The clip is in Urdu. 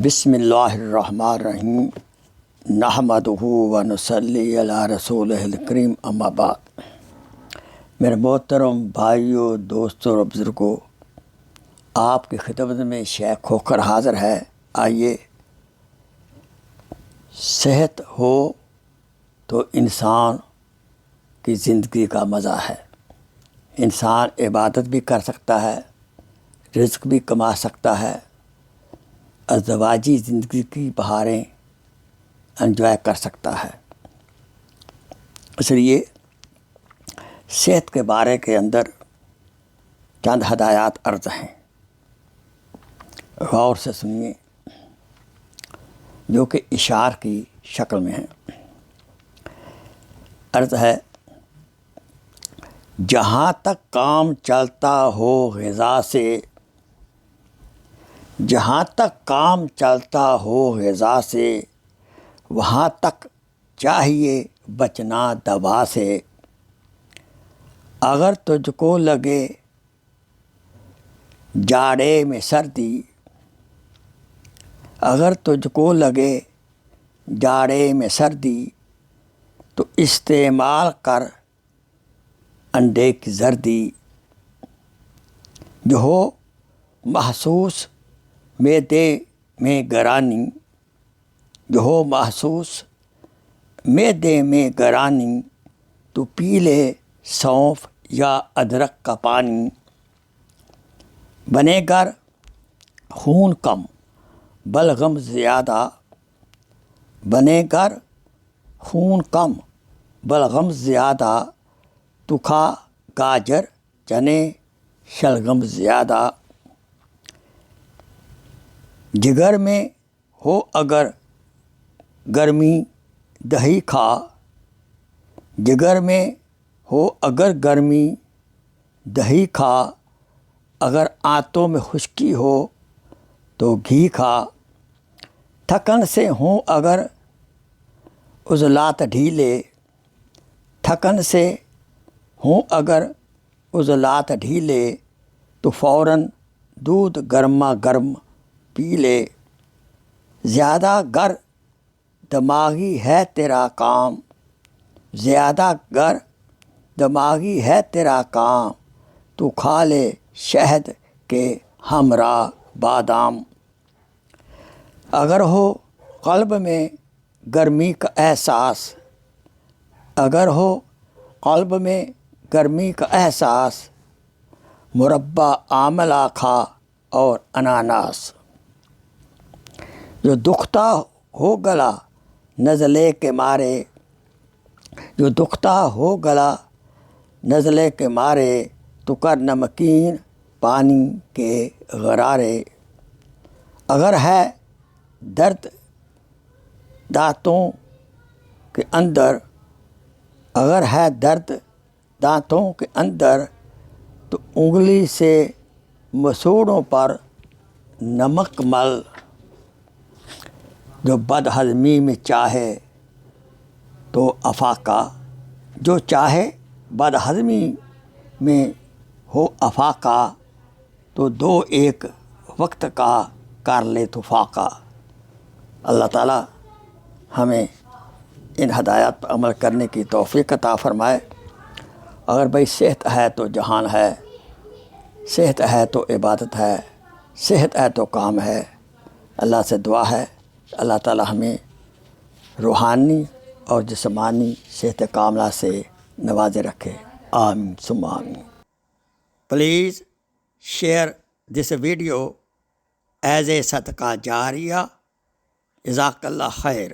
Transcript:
بسم اللہ الرحمن الرحیم نحمدہ و نصلی علی رسولہ الکریم اما بعد۔ میرے محترم بھائیوں، دوستوں اور بزرگوں، آپ کی خدمت میں شیخ ہو کر حاضر ہے۔ آئیے، صحت ہو تو انسان کی زندگی کا مزہ ہے۔ انسان عبادت بھی کر سکتا ہے، رزق بھی کما سکتا ہے، ازدواجی زندگی کی بہاریں انجوائے کر سکتا ہے۔ اس لیے صحت کے بارے کے اندر چند ہدایات عرض ہیں، غور سے سنیے، جو کہ اشعار کی شکل میں ہیں۔ عرض ہے: جہاں تک کام چلتا ہو غذا سے، جہاں تک کام چلتا ہو غذا سے، وہاں تک چاہیے بچنا دوا سے۔ اگر تجھ کو لگے جاڑے میں سردی، اگر تجھ کو لگے جاڑے میں سردی، تو استعمال کر انڈے کی زردی۔ جو ہو محسوس معدے میں گرانی، جو ہو محسوس معدے میں گرانی، تو پی لے سونف یا ادرک کا پانی۔ بنے گر خون کم بلغم زیادہ، بنے گر خون کم بلغم زیادہ، تو کھا گاجر چنے شلغم زیادہ۔ جگر میں ہو اگر گرمی دہی کھا، جگر میں ہو اگر گرمی دہی کھا۔ اگر آنتوں میں خشکی ہو تو گھی کھا۔ تھکن سے ہوں اگر عضلات ڈھیلے، تھکن سے ہوں اگر عضلات ڈھیلے، تو فوراً دودھ گرما گرم پی لے۔ زیادہ گر دماغی ہے تیرا کام، زیادہ گر دماغی ہے تیرا کام، تو کھا لے شہد کے ہمراہ بادام۔ اگر ہو قلب میں گرمی کا احساس، اگر ہو قلب میں گرمی کا احساس، مربع آملہ کھا اور اناناس۔ جو دکھتا ہو گلا نزلے کے مارے، جو دکھتا ہو گلا نزلے کے مارے، تو کر نمکین پانی کے غرارے۔ اگر ہے درد دانتوں کے اندر، اگر ہے درد دانتوں کے اندر، تو انگلی سے مسوڑوں پر نمک مل۔ جو بد ہضمی میں چاہے تو افاقہ، جو چاہے بد ہضمی میں ہو افاقہ، تو دو ایک وقت کا کر لے تو فاقہ۔ اللہ تعالیٰ ہمیں ان ہدایات پر عمل کرنے کی توفیق عطا فرمائے۔ اگر بھائی صحت ہے تو جہان ہے، صحت ہے تو عبادت ہے، صحت ہے تو کام ہے۔ اللہ سے دعا ہے اللہ تعالیٰ ہمیں روحانی اور جسمانی صحت کاملہ سے نوازے رکھے۔ آمین ثم آمین۔ Please share this video as a صدقہ جاریہ۔ جزاک اللہ خیر۔